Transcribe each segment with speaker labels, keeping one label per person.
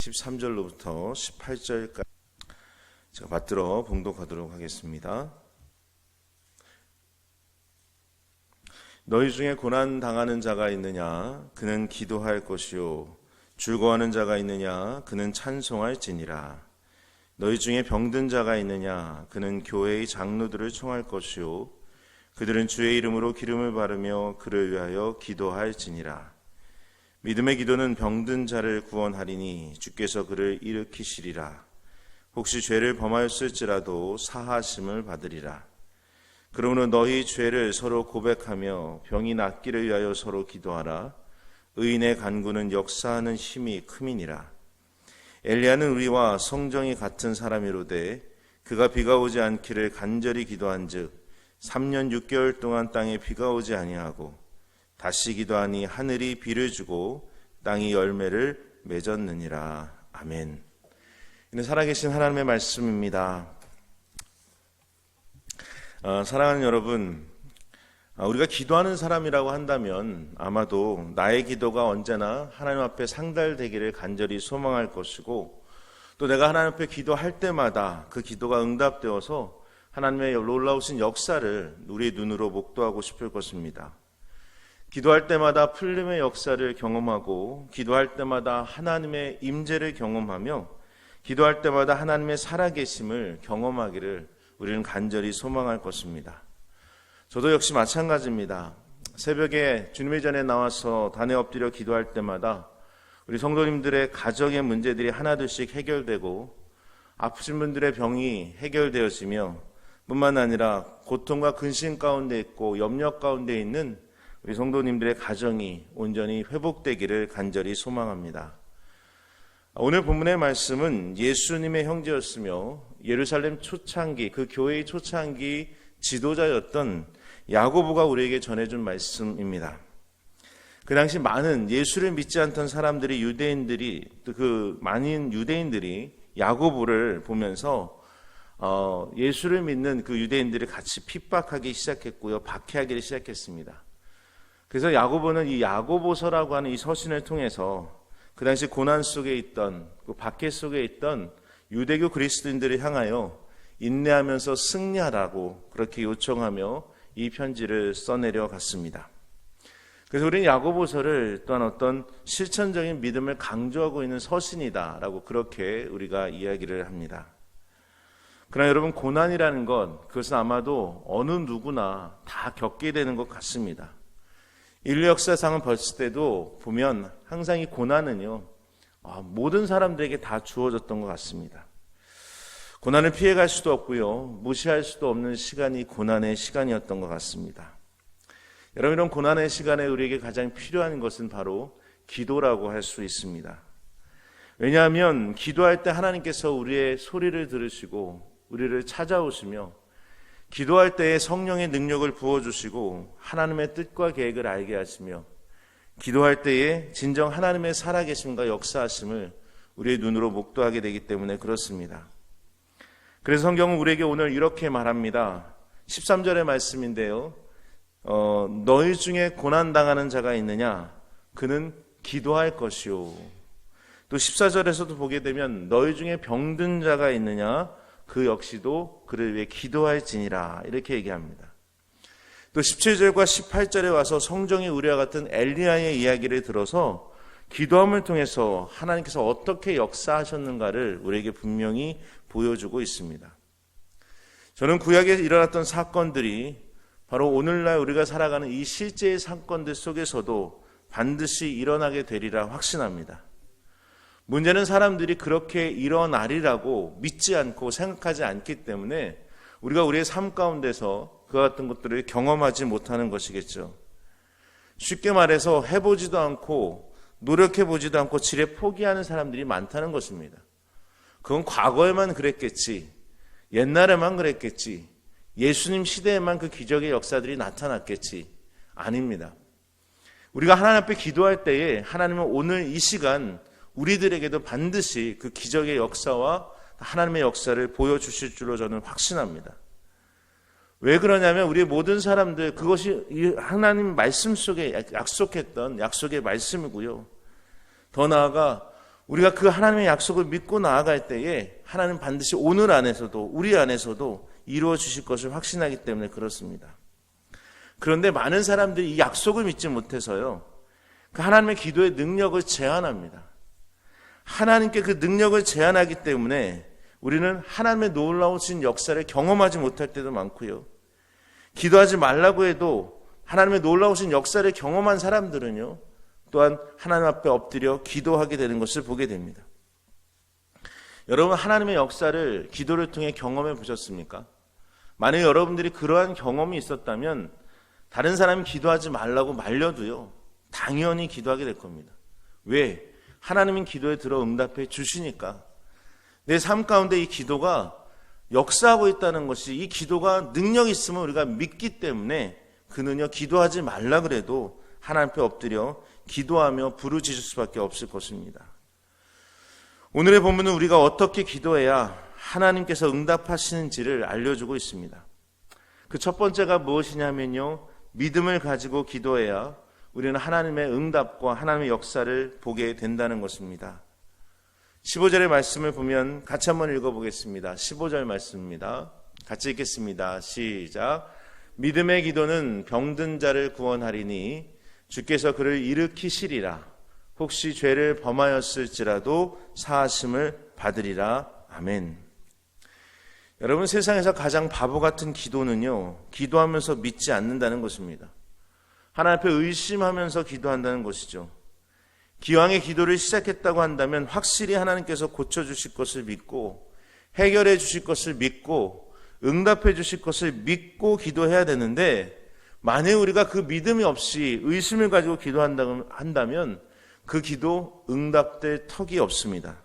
Speaker 1: 13절로부터 18절까지 제가 받들어 봉독하도록 하겠습니다. 너희 중에 고난 당하는 자가 있느냐? 그는 기도할 것이요. 즐거워하는 자가 있느냐? 그는 찬송할지니라. 너희 중에 병든 자가 있느냐? 그는 교회의 장로들을 청할 것이요. 그들은 주의 이름으로 기름을 바르며 그를 위하여 기도할지니라. 믿음의 기도는 병든 자를 구원하리니 주께서 그를 일으키시리라. 혹시 죄를 범하였을지라도 사하심을 받으리라. 그러므로 너희 죄를 서로 고백하며 병이 낫기를 위하여 서로 기도하라. 의인의 간구는 역사하는 힘이 큼이니라. 엘리야는 우리와 성정이 같은 사람이로되 그가 비가 오지 않기를 간절히 기도한즉 3년 6개월 동안 땅에 비가 오지 아니하고 다시 기도하니 하늘이 비를 주고 땅이 열매를 맺었느니라. 아멘. 이는 살아계신 하나님의 말씀입니다. 사랑하는 여러분, 우리가 기도하는 사람이라고 한다면 아마도 나의 기도가 언제나 하나님 앞에 상달되기를 간절히 소망할 것이고, 또 내가 하나님 앞에 기도할 때마다 그 기도가 응답되어서 하나님의 놀라우신 역사를 우리의 눈으로 목도하고 싶을 것입니다. 기도할 때마다 풀림의 역사를 경험하고, 기도할 때마다 하나님의 임재를 경험하며, 기도할 때마다 하나님의 살아계심을 경험하기를 우리는 간절히 소망할 것입니다. 저도 역시 마찬가지입니다. 새벽에 주님의 전에 나와서 단에 엎드려 기도할 때마다 우리 성도님들의 가정의 문제들이 하나둘씩 해결되고, 아프신 분들의 병이 해결되어지며, 뿐만 아니라 고통과 근심 가운데 있고 염려 가운데 있는 우리 성도님들의 가정이 온전히 회복되기를 간절히 소망합니다. 오늘 본문의 말씀은 예수님의 형제였으며 예루살렘 초창기, 그 교회의 초창기 지도자였던 야고보가 우리에게 전해준 말씀입니다. 그 당시 많은 예수를 믿지 않던 사람들이, 유대인들이, 또 그 많은 유대인들이 야고보를 보면서 예수를 믿는 그 유대인들을 같이 핍박하기 시작했고요, 박해하기 시작했습니다. 그래서 야고보는 이 야고보서라고 하는 이 서신을 통해서 그 당시 고난 속에 있던, 그 박해 속에 있던 유대교 그리스도인들을 향하여 인내하면서 승리하라고 그렇게 요청하며 이 편지를 써내려 갔습니다. 그래서 우리는 야고보서를 또한 어떤 실천적인 믿음을 강조하고 있는 서신이다라고 그렇게 우리가 이야기를 합니다. 그러나 여러분, 고난이라는 것, 그것은 아마도 어느 누구나 다 겪게 되는 것 같습니다. 인류 역사상을 봤을 때도 보면 항상 이 고난은요, 모든 사람들에게 다 주어졌던 것 같습니다. 고난을 피해갈 수도 없고요, 무시할 수도 없는 시간이 고난의 시간이었던 것 같습니다. 여러분, 이런 고난의 시간에 우리에게 가장 필요한 것은 바로 기도라고 할 수 있습니다. 왜냐하면 기도할 때 하나님께서 우리의 소리를 들으시고 우리를 찾아오시며, 기도할 때에 성령의 능력을 부어주시고 하나님의 뜻과 계획을 알게 하시며, 기도할 때에 진정 하나님의 살아계심과 역사하심을 우리의 눈으로 목도하게 되기 때문에 그렇습니다. 그래서 성경은 우리에게 오늘 이렇게 말합니다. 13절의 말씀인데요, 너희 중에 고난당하는 자가 있느냐? 그는 기도할 것이요. 또 14절에서도 보게 되면 너희 중에 병든 자가 있느냐? 그 역시도 그를 위해 기도할지니라, 이렇게 얘기합니다. 또 17절과 18절에 와서 성정이 우리와 같은 엘리야의 이야기를 들어서 기도함을 통해서 하나님께서 어떻게 역사하셨는가를 우리에게 분명히 보여주고 있습니다. 저는 구약에 일어났던 사건들이 바로 오늘날 우리가 살아가는 이 실제의 사건들 속에서도 반드시 일어나게 되리라 확신합니다. 문제는 사람들이 그렇게 일어나리라고 믿지 않고 생각하지 않기 때문에 우리가 우리의 삶 가운데서 그와 같은 것들을 경험하지 못하는 것이겠죠. 쉽게 말해서 해보지도 않고 노력해보지도 않고 지레 포기하는 사람들이 많다는 것입니다. 그건 과거에만 그랬겠지, 옛날에만 그랬겠지, 예수님 시대에만 그 기적의 역사들이 나타났겠지. 아닙니다. 우리가 하나님 앞에 기도할 때에 하나님은 오늘 이 시간 우리들에게도 반드시 그 기적의 역사와 하나님의 역사를 보여주실 줄로 저는 확신합니다. 왜 그러냐면 우리 모든 사람들, 그것이 하나님 말씀 속에 약속했던 약속의 말씀이고요. 더 나아가 우리가 그 하나님의 약속을 믿고 나아갈 때에 하나님 반드시 오늘 안에서도 우리 안에서도 이루어 주실 것을 확신하기 때문에 그렇습니다. 그런데 많은 사람들이 이 약속을 믿지 못해서요, 그 하나님의 기도의 능력을 제한합니다. 하나님께 그 능력을 제한하기 때문에 우리는 하나님의 놀라우신 역사를 경험하지 못할 때도 많고요, 기도하지 말라고 해도 하나님의 놀라우신 역사를 경험한 사람들은요, 또한 하나님 앞에 엎드려 기도하게 되는 것을 보게 됩니다. 여러분, 하나님의 역사를 기도를 통해 경험해 보셨습니까? 만약 여러분들이 그러한 경험이 있었다면 다른 사람이 기도하지 말라고 말려도요, 당연히 기도하게 될 겁니다. 왜? 하나님은 기도에 들어 응답해 주시니까. 내 삶 가운데 이 기도가 역사하고 있다는 것이, 이 기도가 능력이 있으면 우리가 믿기 때문에 그는요, 기도하지 말라 그래도 하나님 앞에 엎드려 기도하며 부르짖을 수밖에 없을 것입니다. 오늘의 본문은 우리가 어떻게 기도해야 하나님께서 응답하시는지를 알려주고 있습니다. 그 첫 번째가 무엇이냐면요, 믿음을 가지고 기도해야 우리는 하나님의 응답과 하나님의 역사를 보게 된다는 것입니다. 15절의 말씀을 보면 같이 한번 읽어보겠습니다. 15절 말씀입니다. 같이 읽겠습니다. 시작. 믿음의 기도는 병든 자를 구원하리니 주께서 그를 일으키시리라. 혹시 죄를 범하였을지라도 사하심을 받으리라. 아멘. 여러분, 세상에서 가장 바보 같은 기도는요, 기도하면서 믿지 않는다는 것입니다. 하나님 앞에 의심하면서 기도한다는 것이죠. 기왕의 기도를 시작했다고 한다면 확실히 하나님께서 고쳐주실 것을 믿고, 해결해 주실 것을 믿고, 응답해 주실 것을 믿고 기도해야 되는데, 만약 우리가 그 믿음이 없이 의심을 가지고 기도한다면 그 기도 응답될 턱이 없습니다.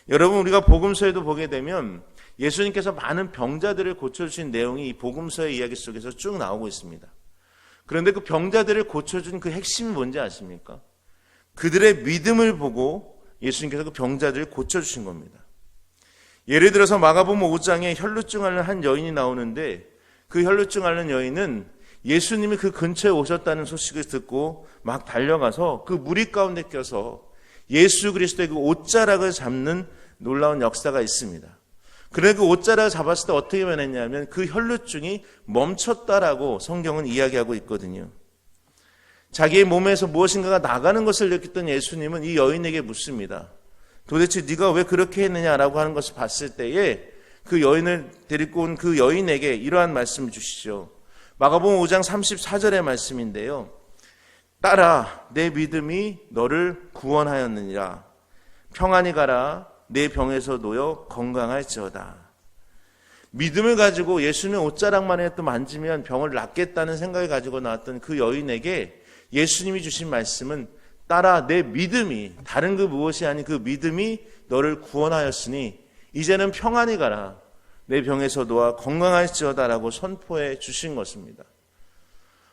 Speaker 1: 여러분, 우리가 복음서에도 보게 되면 예수님께서 많은 병자들을 고쳐주신 내용이 이 복음서의 이야기 속에서 쭉 나오고 있습니다. 그런데 그 병자들을 고쳐준 그 핵심이 뭔지 아십니까? 그들의 믿음을 보고 예수님께서 그 병자들을 고쳐주신 겁니다. 예를 들어서 마가복음 5장에 혈루증 앓는 한 여인이 나오는데, 그 혈루증 앓는 여인은 예수님이 그 근처에 오셨다는 소식을 듣고 막 달려가서 그 무리 가운데 껴서 예수 그리스도의 그 옷자락을 잡는 놀라운 역사가 있습니다. 그런데 그 옷자락을 잡았을 때 어떻게 변했냐면 그 혈루증이 멈췄다라고 성경은 이야기하고 있거든요. 자기의 몸에서 무엇인가가 나가는 것을 느꼈던 예수님은 이 여인에게 묻습니다. 도대체 네가 왜 그렇게 했느냐라고 하는 것을 봤을 때에 그 여인을 데리고 온 그 여인에게 이러한 말씀을 주시죠. 마가복음 5장 34절의 말씀인데요. 딸아, 내 믿음이 너를 구원하였느니라. 평안히 가라. 내 병에서 놓여 건강할지어다. 믿음을 가지고 예수님의 옷자락만 해도 만지면 병을 낫겠다는 생각을 가지고 나왔던 그 여인에게 예수님이 주신 말씀은, 딸아, 내 믿음이, 다른 그 무엇이 아닌 그 믿음이 너를 구원하였으니 이제는 평안히 가라. 내 병에서 놓아 건강할지어다라고 선포해 주신 것입니다.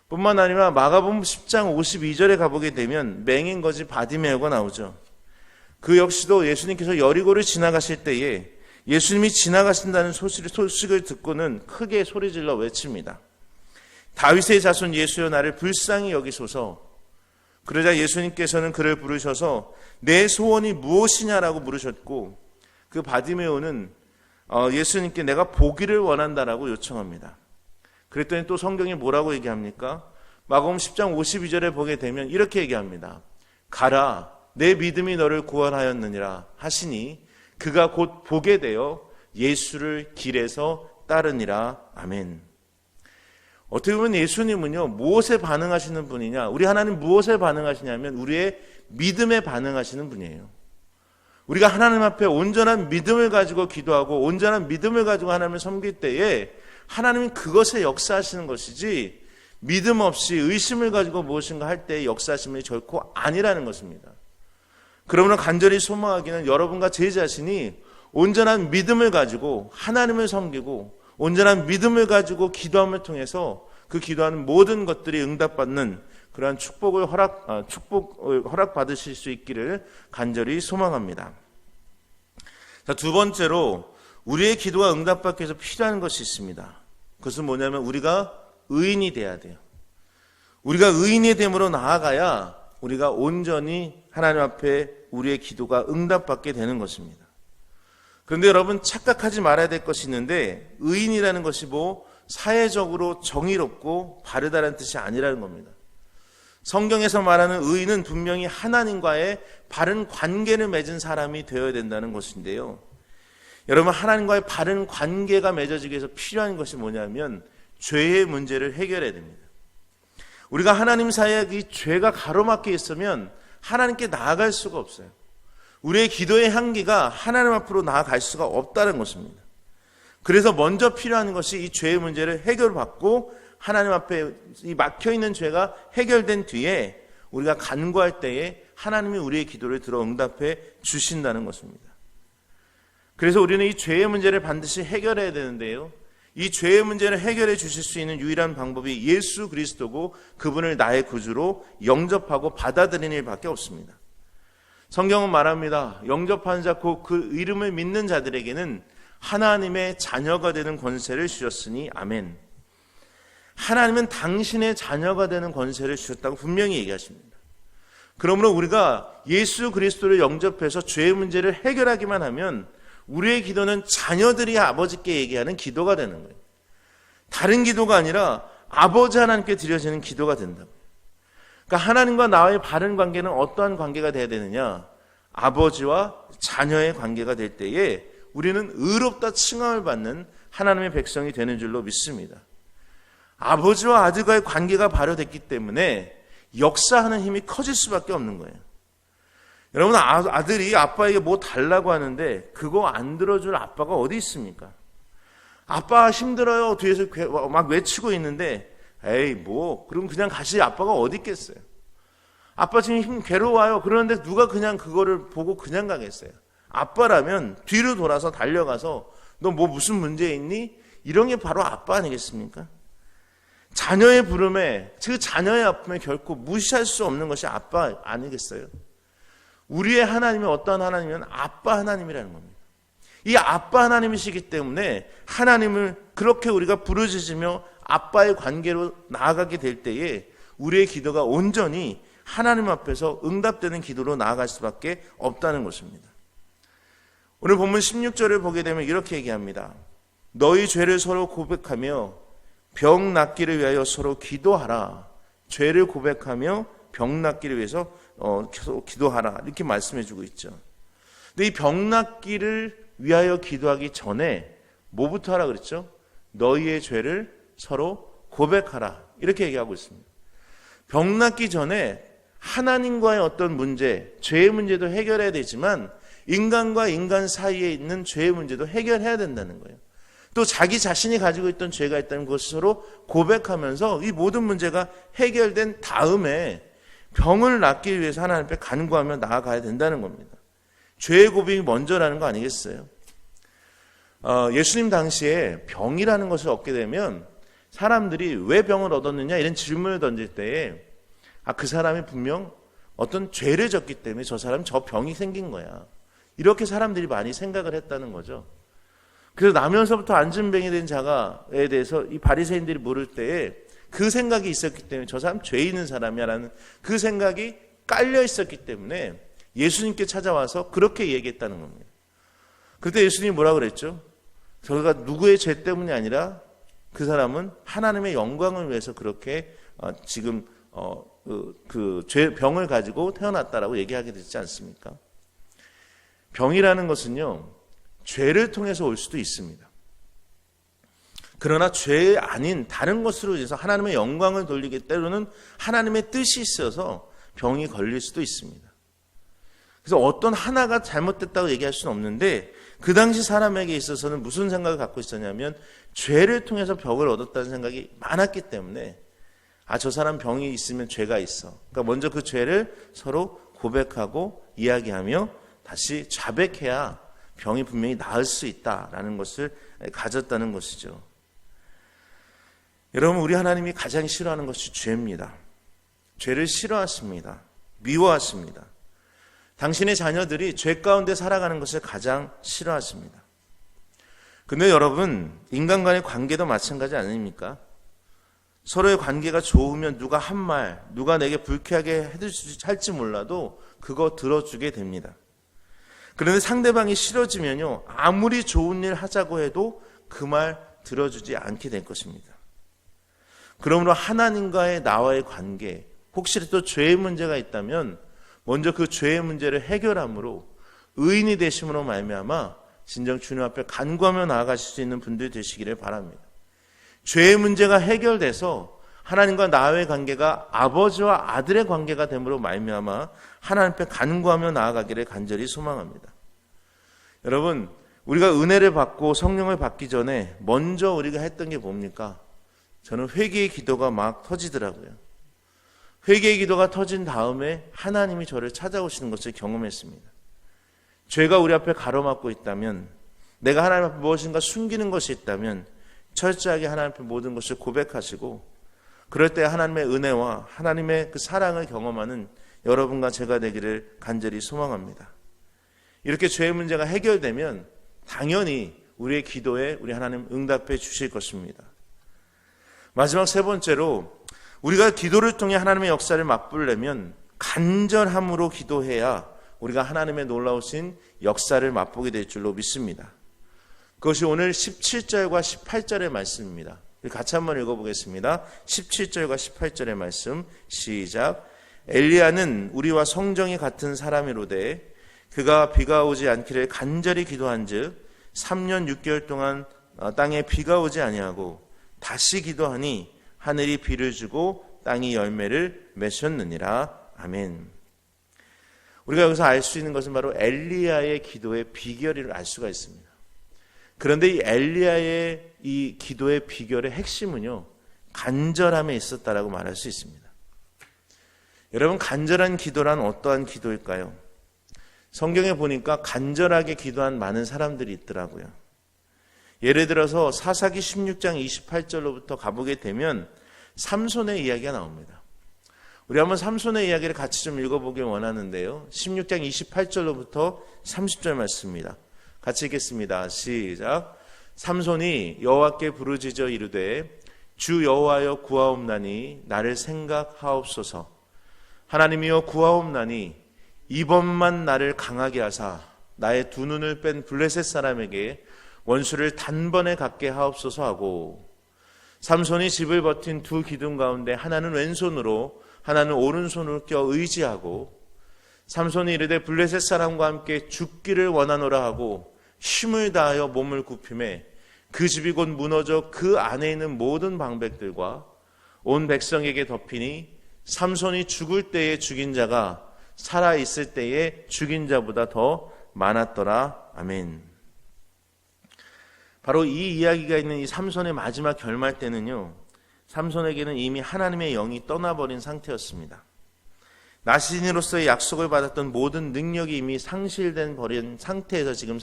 Speaker 1: 뿐만 아니라 마가복음 10장 52절에 가보게 되면 맹인 거지 바디메오가 나오죠. 그 역시도 예수님께서 여리고를 지나가실 때에 예수님이 지나가신다는 소식을 듣고는 크게 소리질러 외칩니다. 다윗의 자손 예수여, 나를 불쌍히 여기소서. 그러자 예수님께서는 그를 부르셔서 내 소원이 무엇이냐라고 물으셨고, 그 바디메오는 예수님께 내가 보기를 원한다라고 요청합니다. 그랬더니 또 성경이 뭐라고 얘기합니까? 마가복음 10장 52절에 보게 되면 이렇게 얘기합니다. 가라, 내 믿음이 너를 구원하였느니라 하시니 그가 곧 보게 되어 예수를 길에서 따르니라. 아멘. 어떻게 보면 예수님은요, 무엇에 반응하시는 분이냐, 우리 하나님 무엇에 반응하시냐면 우리의 믿음에 반응하시는 분이에요. 우리가 하나님 앞에 온전한 믿음을 가지고 기도하고 온전한 믿음을 가지고 하나님을 섬길 때에 하나님은 그것에 역사하시는 것이지, 믿음 없이 의심을 가지고 무엇인가 할 때의 역사하심이 결코 아니라는 것입니다. 그러므로 간절히 소망하기는 여러분과 제 자신이 온전한 믿음을 가지고 하나님을 섬기고 온전한 믿음을 가지고 기도함을 통해서 그 기도하는 모든 것들이 응답받는 그러한 축복을 허락받으실 수 있기를 간절히 소망합니다. 자, 두 번째로 우리의 기도가 응답받기 위해서 필요한 것이 있습니다. 그것은 뭐냐면 우리가 의인이 돼야 돼요. 우리가 의인이 됨으로 나아가야 우리가 온전히 하나님 앞에 우리의 기도가 응답받게 되는 것입니다. 그런데 여러분, 착각하지 말아야 될 것이 있는데, 의인이라는 것이 사회적으로 정의롭고 바르다는 뜻이 아니라는 겁니다. 성경에서 말하는 의인은 분명히 하나님과의 바른 관계를 맺은 사람이 되어야 된다는 것인데요. 여러분, 하나님과의 바른 관계가 맺어지기 위해서 필요한 것이 뭐냐면 죄의 문제를 해결해야 됩니다. 우리가 하나님 사이에 이 죄가 가로막혀 있으면 하나님께 나아갈 수가 없어요. 우리의 기도의 향기가 하나님 앞으로 나아갈 수가 없다는 것입니다. 그래서 먼저 필요한 것이 이 죄의 문제를 해결받고 하나님 앞에 이 막혀있는 죄가 해결된 뒤에 우리가 간구할 때에 하나님이 우리의 기도를 들어 응답해 주신다는 것입니다. 그래서 우리는 이 죄의 문제를 반드시 해결해야 되는데요. 이 죄의 문제를 해결해 주실 수 있는 유일한 방법이 예수 그리스도고 그분을 나의 구주로 영접하고 받아들이는 일밖에 없습니다. 성경은 말합니다. 영접하는 자 곧 그 이름을 믿는 자들에게는 하나님의 자녀가 되는 권세를 주셨으니 아멘. 하나님은 당신의 자녀가 되는 권세를 주셨다고 분명히 얘기하십니다. 그러므로 우리가 예수 그리스도를 영접해서 죄의 문제를 해결하기만 하면 우리의 기도는 자녀들이 아버지께 얘기하는 기도가 되는 거예요. 다른 기도가 아니라 아버지 하나님께 드려지는 기도가 된다고요. 그러니까 하나님과 나와의 바른 관계는 어떠한 관계가 돼야 되느냐? 아버지와 자녀의 관계가 될 때에 우리는 의롭다 칭함을 받는 하나님의 백성이 되는 줄로 믿습니다. 아버지와 아들과의 관계가 발효됐기 때문에 역사하는 힘이 커질 수밖에 없는 거예요. 여러분, 아들이 아빠에게 뭐 달라고 하는데 그거 안 들어줄 아빠가 어디 있습니까? 아빠 힘들어요 뒤에서 막 외치고 있는데 에이 그럼 그냥 가시 아빠가 어디 있겠어요? 아빠 지금 괴로워요. 그러는데 누가 그냥 그거를 보고 그냥 가겠어요? 아빠라면 뒤로 돌아서 달려가서 너 무슨 문제 있니? 이런 게 바로 아빠 아니겠습니까? 자녀의 부름에, 그 자녀의 아픔에 결코 무시할 수 없는 것이 아빠 아니겠어요? 우리의 하나님이 어떠한 하나님이면 아빠 하나님이라는 겁니다. 이 아빠 하나님이시기 때문에 하나님을 그렇게 우리가 부르짖으며 아빠의 관계로 나아가게 될 때에 우리의 기도가 온전히 하나님 앞에서 응답되는 기도로 나아갈 수밖에 없다는 것입니다. 오늘 본문 16절을 보게 되면 이렇게 얘기합니다. 너희 죄를 서로 고백하며 병 낫기를 위하여 서로 기도하라. 죄를 고백하며 병 낫기를 위해서 기도하라. 이렇게 말씀해 주고 있죠. 근데 이 병 낫기를 위하여 기도하기 전에 뭐부터 하라 그랬죠? 너희의 죄를 서로 고백하라. 이렇게 얘기하고 있습니다. 병 낫기 전에 하나님과의 어떤 문제, 죄의 문제도 해결해야 되지만 인간과 인간 사이에 있는 죄의 문제도 해결해야 된다는 거예요. 또 자기 자신이 가지고 있던 죄가 있다면 그것을 서로 고백하면서 이 모든 문제가 해결된 다음에 병을 낫기 위해서 하나님 앞에 간구하며 나아가야 된다는 겁니다. 죄의 고백이 먼저라는 거 아니겠어요? 예수님 당시에 병이라는 것을 얻게 되면 사람들이 왜 병을 얻었느냐 이런 질문을 던질 때에 그 사람이 분명 어떤 죄를 졌기 때문에 저 사람 저 병이 생긴 거야. 이렇게 사람들이 많이 생각을 했다는 거죠. 그래서 나면서부터 안진병이 된 자가에 대해서 이 바리새인들이 물을 때에 그 생각이 있었기 때문에 저 사람 죄 있는 사람이야라는 그 생각이 깔려 있었기 때문에 예수님께 찾아와서 그렇게 얘기했다는 겁니다. 그때 예수님이 뭐라고 그랬죠? 저가 누구의 죄 때문이 아니라 그 사람은 하나님의 영광을 위해서 그렇게 지금 병을 가지고 태어났다라고 얘기하게 되지 않습니까? 병이라는 것은요, 죄를 통해서 올 수도 있습니다. 그러나 죄 아닌 다른 것으로 인해서 하나님의 영광을 돌리기 때로는 하나님의 뜻이 있어서 병이 걸릴 수도 있습니다. 그래서 어떤 하나가 잘못됐다고 얘기할 수는 없는데 그 당시 사람에게 있어서는 무슨 생각을 갖고 있었냐면 죄를 통해서 병을 얻었다는 생각이 많았기 때문에 저 사람 병이 있으면 죄가 있어. 그러니까 먼저 그 죄를 서로 고백하고 이야기하며 다시 자백해야 병이 분명히 나을 수 있다라는 것을 가졌다는 것이죠. 여러분, 우리 하나님이 가장 싫어하는 것이 죄입니다. 죄를 싫어하십니다. 미워하십니다. 당신의 자녀들이 죄 가운데 살아가는 것을 가장 싫어하십니다. 근데 여러분, 인간 간의 관계도 마찬가지 아닙니까? 서로의 관계가 좋으면 누가 한 말, 누가 내게 불쾌하게 할지 몰라도 그거 들어주게 됩니다. 그런데 상대방이 싫어지면요, 아무리 좋은 일 하자고 해도 그 말 들어주지 않게 될 것입니다. 그러므로 하나님과의 나와의 관계, 혹시라도 죄의 문제가 있다면 먼저 그 죄의 문제를 해결함으로 의인이 되심으로 말미암아 진정 주님 앞에 간구하며 나아가실 수 있는 분들이 되시기를 바랍니다. 죄의 문제가 해결돼서 하나님과 나의 관계가 아버지와 아들의 관계가 됨으로 말미암아 하나님 앞에 간구하며 나아가기를 간절히 소망합니다. 여러분, 우리가 은혜를 받고 성령을 받기 전에 먼저 우리가 했던 게 뭡니까? 저는 회개의 기도가 막 터지더라고요. 회개의 기도가 터진 다음에 하나님이 저를 찾아오시는 것을 경험했습니다. 죄가 우리 앞에 가로막고 있다면, 내가 하나님 앞에 무엇인가 숨기는 것이 있다면 철저하게 하나님 앞에 모든 것을 고백하시고, 그럴 때 하나님의 은혜와 하나님의 그 사랑을 경험하는 여러분과 제가 되기를 간절히 소망합니다. 이렇게 죄의 문제가 해결되면 당연히 우리의 기도에 우리 하나님 응답해 주실 것입니다. 마지막 세 번째로, 우리가 기도를 통해 하나님의 역사를 맛보려면 간절함으로 기도해야 우리가 하나님의 놀라우신 역사를 맛보게 될 줄로 믿습니다. 그것이 오늘 17절과 18절의 말씀입니다. 같이 한번 읽어보겠습니다. 17절과 18절의 말씀 시작. 엘리야는 우리와 성정이 같은 사람이로되 그가 비가 오지 않기를 간절히 기도한즉 3년 6개월 동안 땅에 비가 오지 아니하고 다시 기도하니 하늘이 비를 주고 땅이 열매를 맺었느니라. 아멘. 우리가 여기서 알 수 있는 것은 바로 엘리야의 기도의 비결을 알 수가 있습니다. 그런데 이 엘리야의 이 기도의 비결의 핵심은요, 간절함에 있었다라고 말할 수 있습니다. 여러분, 간절한 기도란 어떠한 기도일까요? 성경에 보니까 간절하게 기도한 많은 사람들이 있더라고요. 예를 들어서 사사기 16장 28절로부터 가보게 되면 삼손의 이야기가 나옵니다. 우리 한번 삼손의 이야기를 같이 좀 읽어보길 원하는데요. 16장 28절로부터 30절 말씀입니다. 같이 읽겠습니다. 시작. 삼손이 여호와께 부르짖어 이르되 주 여호와여 구하옵나니 나를 생각하옵소서. 하나님이여 구하옵나니 이번만 나를 강하게 하사 나의 두 눈을 뺀 블레셋 사람에게 원수를 단번에 갖게 하옵소서 하고, 삼손이 집을 버틴 두 기둥 가운데 하나는 왼손으로 하나는 오른손으로 껴 의지하고, 삼손이 이르되 블레셋 사람과 함께 죽기를 원하노라 하고 힘을 다하여 몸을 굽히매 그 집이 곧 무너져 그 안에 있는 모든 방백들과 온 백성에게 덮이니 삼손이 죽을 때에 죽인 자가 살아있을 때에 죽인 자보다 더 많았더라. 아멘. 바로 이 이야기가 있는 이 삼손의 마지막 결말 때는요, 삼손에게는 이미 하나님의 영이 떠나버린 상태였습니다. 나시인으로서의 약속을 받았던 모든 능력이 이미 상실된 버린 상태에서 지금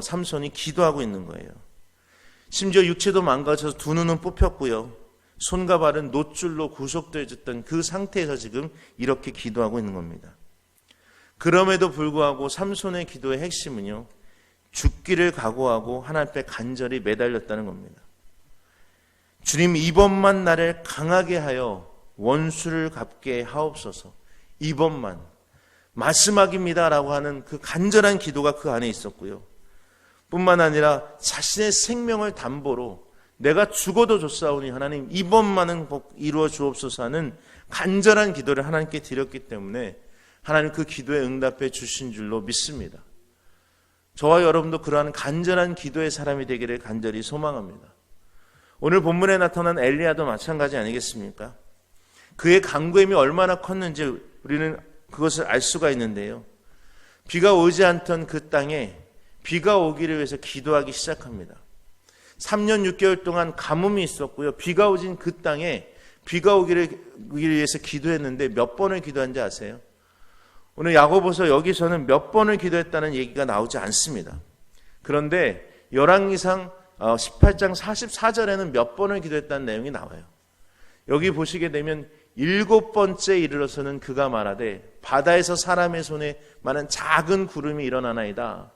Speaker 1: 삼손이 기도하고 있는 거예요. 심지어 육체도 망가져서 두 눈은 뽑혔고요, 손과 발은 놋줄로 구속되어졌던 그 상태에서 지금 이렇게 기도하고 있는 겁니다. 그럼에도 불구하고 삼손의 기도의 핵심은요, 죽기를 각오하고 하나님 앞에 간절히 매달렸다는 겁니다. 주님, 이번만 나를 강하게 하여 원수를 갚게 하옵소서. 이번만, 마지막입니다라고 하는 그 간절한 기도가 그 안에 있었고요. 뿐만 아니라 자신의 생명을 담보로 내가 죽어도 좋사오니 하나님 이번만은 꼭 이루어 주옵소서 하는 간절한 기도를 하나님께 드렸기 때문에 하나님 그 기도에 응답해 주신 줄로 믿습니다. 저와 여러분도 그러한 간절한 기도의 사람이 되기를 간절히 소망합니다. 오늘 본문에 나타난 엘리야도 마찬가지 아니겠습니까? 그의 간구함이 얼마나 컸는지 우리는 그것을 알 수가 있는데요. 비가 오지 않던 그 땅에 비가 오기를 위해서 기도하기 시작합니다. 3년 6개월 동안 가뭄이 있었고요. 비가 오진 그 땅에 비가 오기를 위해서 기도했는데 몇 번을 기도한지 아세요? 오늘 야고보서 여기서는 몇 번을 기도했다는 얘기가 나오지 않습니다. 그런데 열왕기상 18장 44절에는 몇 번을 기도했다는 내용이 나와요. 여기 보시게 되면 7번째 이르러서는 그가 말하되 바다에서 사람의 손에 많은 작은 구름이 일어나나이다.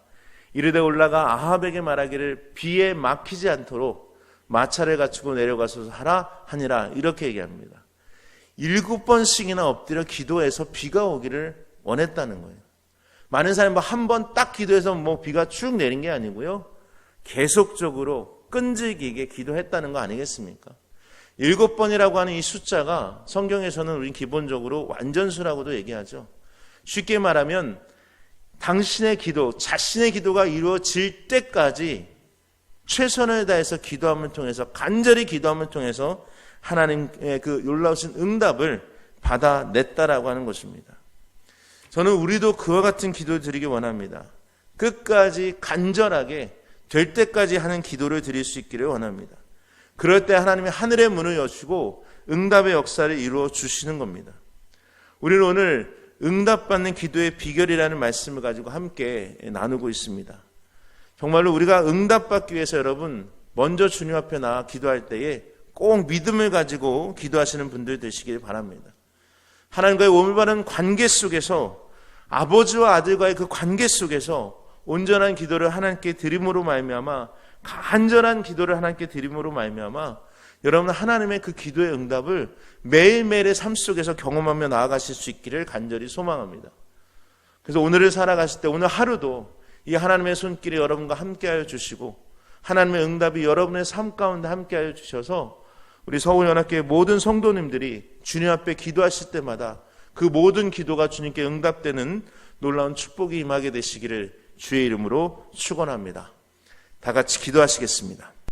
Speaker 1: 이르되 올라가 아합에게 말하기를 비에 막히지 않도록 마차를 갖추고 내려가서 하라 하니라 이렇게 얘기합니다. 7번씩이나 엎드려 기도해서 비가 오기를 원했다는 거예요. 많은 사람이 한 번 딱 기도해서 비가 쭉 내린 게 아니고요. 계속적으로 끈질기게 기도했다는 거 아니겠습니까? 7번이라고 하는 이 숫자가 성경에서는 우리 기본적으로 완전수라고도 얘기하죠. 쉽게 말하면 당신의 기도, 자신의 기도가 이루어질 때까지 최선을 다해서 기도함을 통해서, 간절히 기도함을 통해서 하나님의 그 놀라우신 응답을 받아냈다라고 하는 것입니다. 저는 우리도 그와 같은 기도를 드리기 원합니다. 끝까지 간절하게 될 때까지 하는 기도를 드릴 수 있기를 원합니다. 그럴 때 하나님이 하늘의 문을 여시고 응답의 역사를 이루어 주시는 겁니다. 우리는 오늘 응답받는 기도의 비결이라는 말씀을 가지고 함께 나누고 있습니다. 정말로 우리가 응답받기 위해서 여러분 먼저 주님 앞에 나와 기도할 때에 꼭 믿음을 가지고 기도하시는 분들 되시길 바랍니다. 하나님과의 올바른 관계 속에서, 아버지와 아들과의 그 관계 속에서 온전한 기도를 하나님께 드림으로 말미암아, 간절한 기도를 하나님께 드림으로 말미암아 여러분 하나님의 그 기도의 응답을 매일매일의 삶 속에서 경험하며 나아가실 수 있기를 간절히 소망합니다. 그래서 오늘을 살아가실 때 오늘 하루도 이 하나님의 손길이 여러분과 함께하여 주시고 하나님의 응답이 여러분의 삶 가운데 함께하여 주셔서 우리 서울연합교회 모든 성도님들이 주님 앞에 기도하실 때마다 그 모든 기도가 주님께 응답되는 놀라운 축복이 임하게 되시기를 주의 이름으로 축원합니다. 다 같이 기도하시겠습니다.